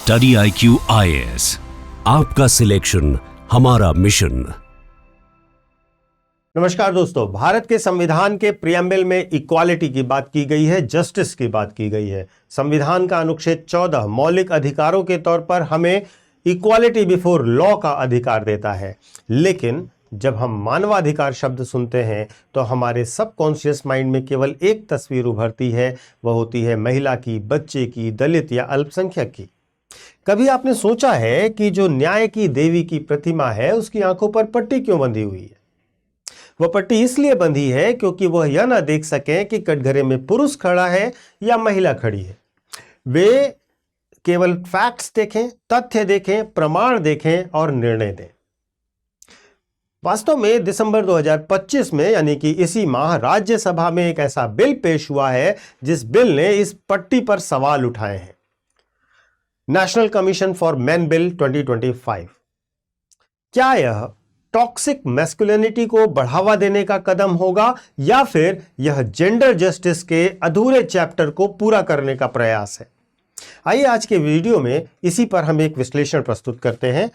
Study IQ IAS, आपका selection हमारा mission. नमस्कार दोस्तों, भारत के संविधान के प्रियम्बल में इक्वालिटी की बात की गई है, जस्टिस की बात की गई है। संविधान का अनुच्छेद 14 मौलिक अधिकारों के तौर पर हमें इक्वालिटी बिफोर लॉ का अधिकार देता है। लेकिन जब हम मानवाधिकार शब्द सुनते हैं तो हमारे सबकॉन्शियस माइंड में केवल एक तस्वीर उभरती है, वह होती है महिला की, बच्चे की, दलित या अल्पसंख्यक की। कभी आपने सोचा है कि जो न्याय की देवी की प्रतिमा है उसकी आंखों पर पट्टी क्यों बंधी हुई है? वह पट्टी इसलिए बंधी है क्योंकि वह यह ना देख सकें कि कटघरे में पुरुष खड़ा है या महिला खड़ी है। वे केवल फैक्ट्स देखें, तथ्य देखें, प्रमाण देखें और निर्णय दें। वास्तव में दिसंबर 2025 में यानी कि इसी माह राज्यसभा में एक ऐसा बिल पेश हुआ है जिस बिल ने इस पट्टी पर सवाल उठाए हैं। National commission for main bill 2025। क्या यह टॉक्सिक मैस्कुलिनिटी को बढ़ावा देने का कदम होगा या फिर यह जेंडर जस्टिस के अधूरे चैप्टर को पूरा करने का प्रयास है? आइए आज के वीडियो में इसी पर हम एक विश्लेषण प्रस्तुत करते हैं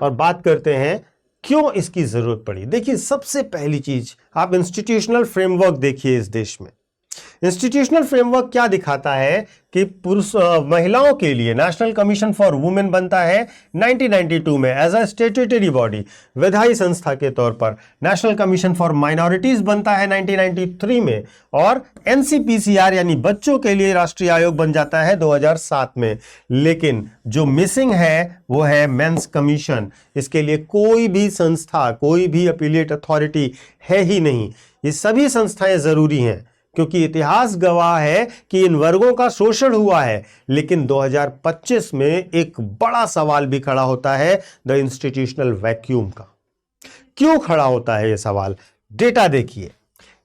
और बात करते हैं क्यों इसकी जरूरत पड़ी। देखिए, सबसे पहली चीज आप इंस्टीट्यूशनल फ्रेमवर्क देखिए। इस देश में इंस्टीट्यूशनल फ्रेमवर्क क्या दिखाता है कि महिलाओं के लिए नेशनल कमीशन फॉर वुमेन बनता है 1992 में एज अ स्टैट्यूटरी बॉडी, विधायी संस्था के तौर पर। नेशनल कमीशन फॉर माइनॉरिटीज बनता है 1993 में और NCPCR यानी बच्चों के लिए राष्ट्रीय आयोग बन जाता है 2007 में। लेकिन जो मिसिंग है वो है मेंस कमीशन। इसके लिए कोई भी संस्था, कोई भी अपीलेट अथॉरिटी है ही नहीं। ये सभी संस्थाएं जरूरी हैं क्योंकि इतिहास गवाह है कि इन वर्गों का शोषण हुआ है। लेकिन 2025 में एक बड़ा सवाल भी खड़ा होता है, द इंस्टीट्यूशनल वैक्यूम का। क्यों खड़ा होता है यह सवाल? डेटा देखिए।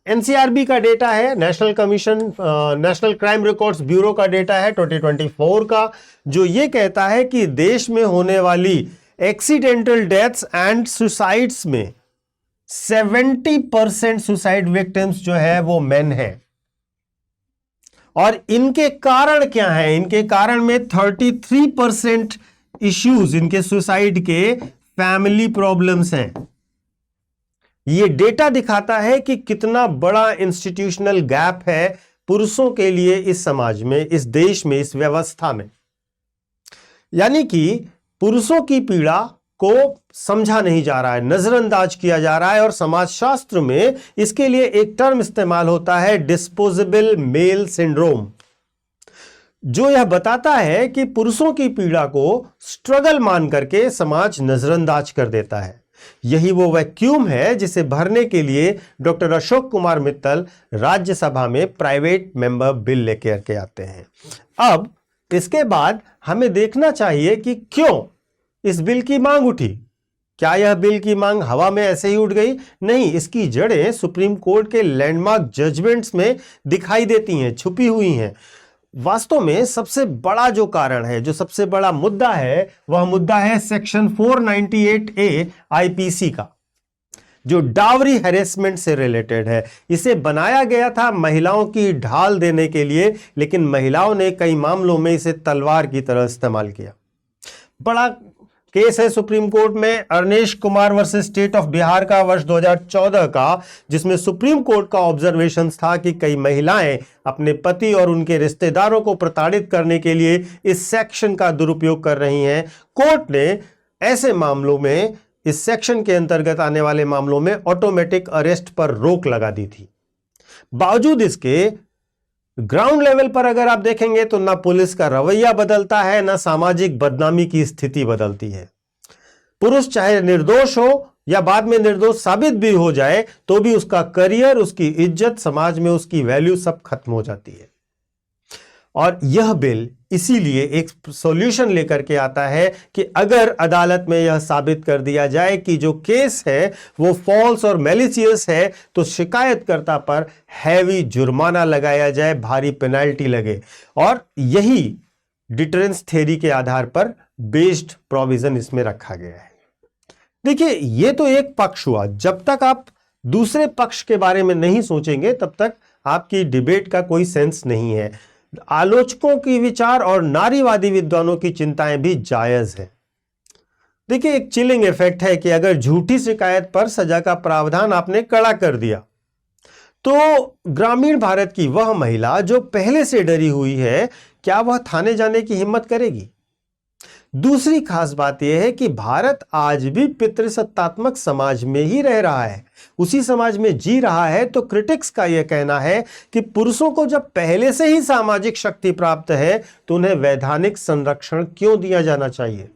NCRB का डेटा है, नेशनल क्राइम रिकॉर्ड्स ब्यूरो का डेटा है 2024 का, जो ये कहता है कि देश में होने वाली एक्सीडेंटल डेथ्स एंड सुसाइड्स में 70% सुसाइड विक्टिम्स जो है वो मेन है। और इनके कारण क्या है? इनके कारण में 33% इश्यूज इनके सुसाइड के फैमिली प्रॉब्लम्स हैं। ये डेटा दिखाता है कि कितना बड़ा इंस्टीट्यूशनल गैप है पुरुषों के लिए इस समाज में, इस देश में, इस व्यवस्था में। यानी कि पुरुषों की पीड़ा को समझा नहीं जा रहा है, नजरअंदाज किया जा रहा है। और समाजशास्त्र में इसके लिए एक टर्म इस्तेमाल होता है, डिस्पोजेबल मेल सिंड्रोम, जो यह बताता है कि पुरुषों की पीड़ा को स्ट्रगल मान करके समाज नजरअंदाज कर देता है। यही वो वैक्यूम है जिसे भरने के लिए डॉक्टर अशोक कुमार मित्तल राज्यसभा में प्राइवेट मेंबर बिल लेकर के आते हैं। अब इसके बाद हमें देखना चाहिए कि क्यों इस बिल की मांग उठी। क्या यह बिल की मांग हवा में ऐसे ही उठ गई? नहीं, इसकी जड़ें सुप्रीम कोर्ट के लैंडमार्क जजमेंट्स में दिखाई देती हैं, छुपी हुई हैं। वास्तव में सबसे बड़ा जो कारण है, जो सबसे बड़ा मुद्दा है, वह मुद्दा है सेक्शन 498A IPC का, जो डावरी हैरेसमेंट से रिलेटेड है। इसे बनाया गया था महिलाओं की ढाल देने के लिए, लेकिन महिलाओं ने कई मामलों में इसे तलवार की तरह इस्तेमाल किया। बड़ा केस है सुप्रीम कोर्ट में, Arnesh Kumar versus state of Bihar का, वर्ष 2014 का, जिसमें सुप्रीम कोर्ट का ऑब्जर्वेशन था कि कई महिलाएं अपने पति और उनके रिश्तेदारों को प्रताड़ित करने के लिए इस सेक्शन का दुरुपयोग कर रही हैं। कोर्ट ने ऐसे मामलों में, इस सेक्शन के अंतर्गत आने वाले मामलों में ऑटोमेटिक अरेस्ट पर रोक लगा दी थी। बावजूद इसके ग्राउंड लेवल पर अगर आप देखेंगे तो ना पुलिस का रवैया बदलता है, ना सामाजिक बदनामी की स्थिति बदलती है। पुरुष चाहे निर्दोष हो या बाद में निर्दोष साबित भी हो जाए तो भी उसका करियर, उसकी इज्जत, समाज में उसकी वैल्यू सब खत्म हो जाती है। और यह बिल इसीलिए एक सॉल्यूशन लेकर के आता है कि अगर अदालत में यह साबित कर दिया जाए कि जो केस है वो फॉल्स और मैलिशियस है, तो शिकायतकर्ता पर हैवी जुर्माना लगाया जाए, भारी पेनल्टी लगे। और यही डिटरेंस थ्योरी के आधार पर बेस्ड प्रोविजन इसमें रखा गया है। देखिए, ये तो एक पक्ष हुआ। जब तक आप दूसरे पक्ष के बारे में नहीं सोचेंगे तब तक आपकी डिबेट का कोई सेंस नहीं है। आलोचकों की विचार और नारीवादी विद्वानों की चिंताएं भी जायज है। देखिए, एक चिलिंग इफेक्ट है कि अगर झूठी शिकायत पर सजा का प्रावधान आपने कड़ा कर दिया तो ग्रामीण भारत की वह महिला जो पहले से डरी हुई है, क्या वह थाने जाने की हिम्मत करेगी? दूसरी खास बात यह है कि भारत आज भी पितृसत्तात्मक समाज में ही रह रहा है, उसी समाज में जी रहा है। तो क्रिटिक्स का यह कहना है कि पुरुषों को जब पहले से ही सामाजिक शक्ति प्राप्त है तो उन्हें वैधानिक संरक्षण क्यों दिया जाना चाहिए?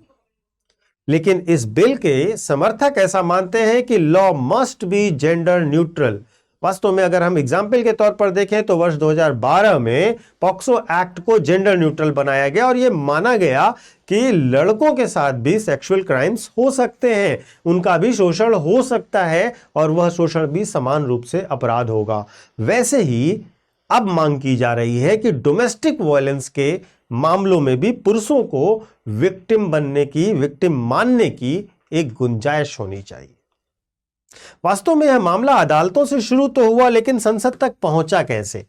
लेकिन इस बिल के समर्थक ऐसा मानते हैं कि law must be gender neutral. वास्तव में अगर हम एग्जाम्पल के तौर पर देखें तो वर्ष 2012 में पॉक्सो एक्ट को जेंडर न्यूट्रल बनाया गया और यह माना गया कि लड़कों के साथ भी सेक्सुअल क्राइम्स हो सकते हैं, उनका भी शोषण हो सकता है और वह शोषण भी समान रूप से अपराध होगा। वैसे ही अब मांग की जा रही है कि डोमेस्टिक वायलेंस के मामलों में भी पुरुषों को विक्टिम बनने की, विक्टिम मानने की एक गुंजाइश होनी चाहिए। वास्तव में यह मामला अदालतों से शुरू तो हुआ, लेकिन संसद तक पहुंचा कैसे?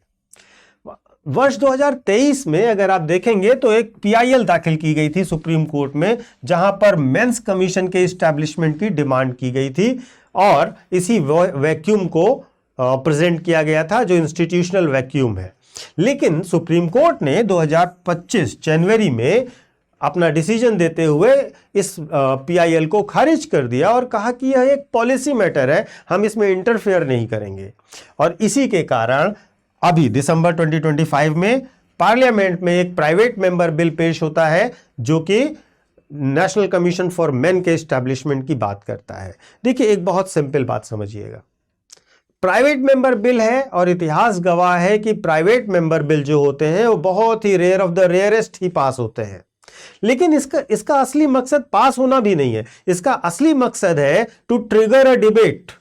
वर्ष 2023 में अगर आप देखेंगे तो एक पीआईएल दाखिल की गई थी सुप्रीम कोर्ट में, जहां पर मेंस कमीशन के एस्टैब्लिशमेंट की डिमांड की गई थी और इसी वैक्यूम को प्रेजेंट किया गया था जो इंस्टीट्यूशनल वैक्यूम है। लेकिन सुप्रीम कोर्ट ने 2025 जनवरी में अपना डिसीजन देते हुए इस पीआईएल को खारिज कर दिया और कहा कि यह एक पॉलिसी मैटर है, हम इसमें इंटरफेयर नहीं करेंगे। और इसी के कारण अभी दिसंबर 2025 में पार्लियामेंट में एक प्राइवेट मेंबर बिल पेश होता है जो कि नेशनल कमीशन फॉर मेन के एस्टैब्लिशमेंट की बात करता है। देखिए, एक बहुत सिंपल बात समझिएगा, प्राइवेट मेंबर बिल है और इतिहास गवाह है कि प्राइवेट मेंबर बिल जो होते हैं वो बहुत ही रेयर ऑफ द रेयरेस्ट ही पास होते हैं। लेकिन इसका असली मकसद पास होना भी नहीं है, इसका असली मकसद है टू ट्रिगर अ डिबेट,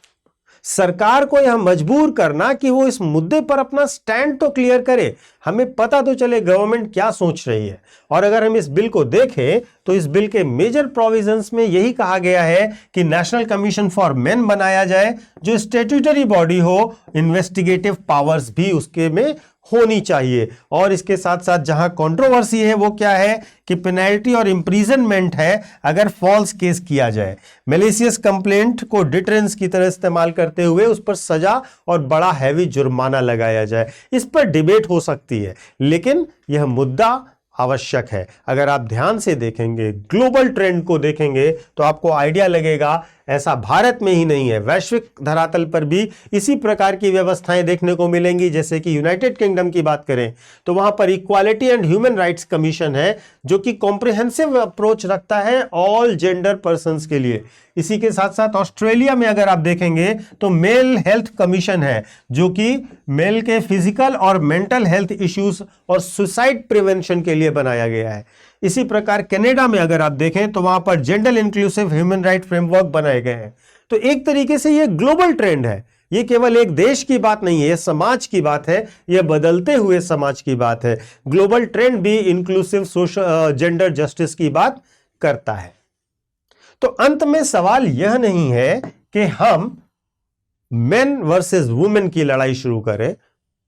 सरकार को यह मजबूर करना कि वो इस मुद्दे पर अपना स्टैंड तो क्लियर करे, हमें पता तो चले गवर्नमेंट क्या सोच रही है। और अगर हम इस बिल को देखें तो इस बिल के मेजर प्रोविजंस में यही कहा गया है कि नेशनल कमीशन फॉर मेन बनाया जाए जो स्टैट्यूटरी बॉडी हो, इन्वेस्टिगेटिव पावर्स भी उसके में होनी चाहिए। और इसके साथ साथ जहां कंट्रोवर्सी है वो क्या है कि पेनल्टी और इंप्रिजनमेंट है अगर फॉल्स केस किया जाए। मैलिशियस कंप्लेंट को डिटरेंस की तरह इस्तेमाल करते हुए उस पर सजा और बड़ा हैवी जुर्माना लगाया जाए। इस पर डिबेट हो सकती है, लेकिन यह मुद्दा आवश्यक है। अगर आप ध्यान से देखेंगे, ग्लोबल ट्रेंड को देखेंगे तो आपको आइडिया लगेगा ऐसा भारत में ही नहीं है, वैश्विक धरातल पर भी इसी प्रकार की व्यवस्थाएं देखने को मिलेंगी। जैसे कि यूनाइटेड किंगडम की बात करें तो वहां पर equality and human rights commission है जो कि कॉम्प्रिहेंसिव अप्रोच रखता है ऑल जेंडर पर्संस के लिए। इसी के साथ साथ ऑस्ट्रेलिया में अगर आप देखेंगे तो मेल हेल्थ कमीशन है जो कि मेल के फिजिकल और मेंटल हेल्थ इश्यूज और सुसाइड प्रिवेंशन के लिए बनाया गया है। इसी प्रकार कनाडा में अगर आप देखें तो वहां पर gender inclusive human right framework बनाए गए हैं। तो एक तरीके से ये ग्लोबल ट्रेंड है, ये केवल एक देश की बात नहीं है, ये समाज की बात है, ये बदलते हुए समाज की बात है। ग्लोबल ट्रेंड भी इंक्लूसिव सोशल जेंडर जस्टिस की बात करता है। तो अंत में सवाल यह नहीं है कि हम मेन वर्सेस वुमेन की लड़ाई शुरू करें,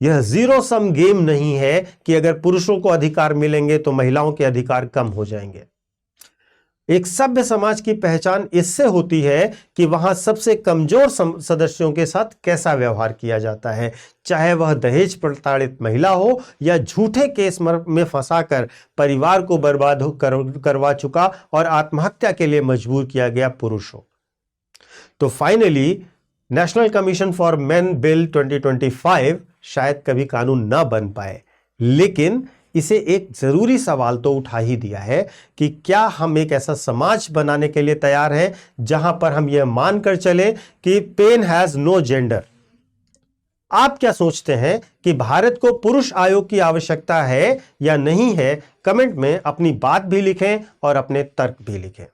यह जीरो सम गेम नहीं है कि अगर पुरुषों को अधिकार मिलेंगे तो महिलाओं के अधिकार कम हो जाएंगे। एक सभ्य समाज की पहचान इससे होती है कि वहां सबसे कमजोर सदस्यों के साथ कैसा व्यवहार किया जाता है, चाहे वह दहेज प्रताड़ित महिला हो या झूठे केस में फंसाकर परिवार को बर्बाद करवा चुका और आत्महत्या के लिए मजबूर किया गया पुरुष हो। तो finally national commission for main bill 2025 शायद कभी कानून ना बन पाए, लेकिन इसे एक जरूरी सवाल तो उठा ही दिया है कि क्या हम एक ऐसा समाज बनाने के लिए तैयार हैं जहां पर हम यह मानकर चले कि पेन हैज नो जेंडर। आप क्या सोचते हैं कि भारत को पुरुष आयोग की आवश्यकता है या नहीं है? कमेंट में अपनी बात भी लिखें और अपने तर्क भी लिखें।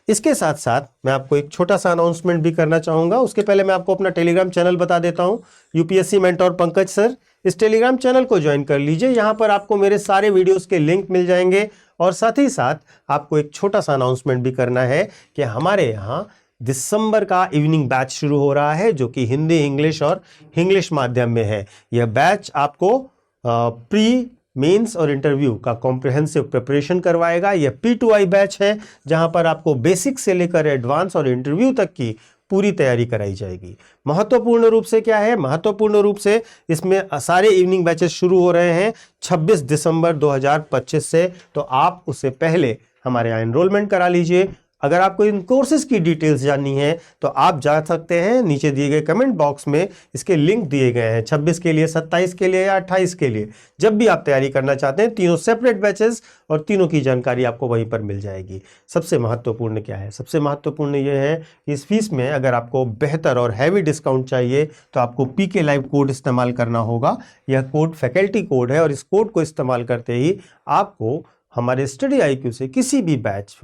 इसके साथ साथ मैं आपको एक छोटा सा अनाउंसमेंट भी करना चाहूंगा। उसके पहले मैं आपको अपना टेलीग्राम चैनल बता देता हूं, यूपीएससी मेंटोर पंकज सर। इस टेलीग्राम चैनल को ज्वाइन कर लीजिए, यहां पर आपको मेरे सारे वीडियोस के लिंक मिल जाएंगे। और साथ ही साथ आपको एक छोटा सा अनाउंसमेंट भी करना है कि हमारे यहां दिसंबर का इवनिंग बैच शुरू हो रहा है जो कि हिंदी, इंग्लिश और इंग्लिश माध्यम में है। यह बैच आपको प्री मेंस और इंटरव्यू का कॉम्प्रिहेंसिव प्रिपरेशन करवाएगा। यह P2I बैच है जहां पर आपको बेसिक से लेकर एडवांस और इंटरव्यू तक की पूरी तैयारी कराई जाएगी। महत्वपूर्ण रूप से क्या है, महत्वपूर्ण रूप से इसमें सारे इवनिंग बैचेस शुरू हो रहे हैं 26 दिसंबर 2025 से, तो आप उससे पहले हमारे यहाँ एनरोलमेंट करा लीजिए। अगर आपको इन कोर्सेज की डिटेल्स जाननी है तो आप जा सकते हैं, नीचे दिए गए कमेंट बॉक्स में इसके लिंक दिए गए हैं, 26 के लिए, 27 के लिए या 28 के लिए। जब भी आप तैयारी करना चाहते हैं, तीनों सेपरेट बैचेस और तीनों की जानकारी आपको वहीं पर मिल जाएगी। सबसे महत्वपूर्ण क्या है, सबसे महत्वपूर्ण यह है कि इस फीस में अगर आपको बेहतर और हैवी डिस्काउंट चाहिए तो आपको PK लाइव कोड इस्तेमाल करना होगा। यह कोड फैकल्टी कोड है और इस कोड को इस्तेमाल करते ही आपको हमारे स्टडी IQ से किसी भी बैच,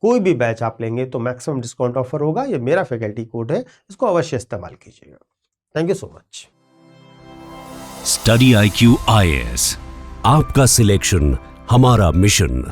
कोई भी बैच आप लेंगे तो मैक्सिमम डिस्काउंट ऑफर होगा। ये मेरा फैकल्टी कोड है, इसको अवश्य इस्तेमाल कीजिएगा। Thank you so much. Study IQ IAS, आपका सिलेक्शन हमारा मिशन।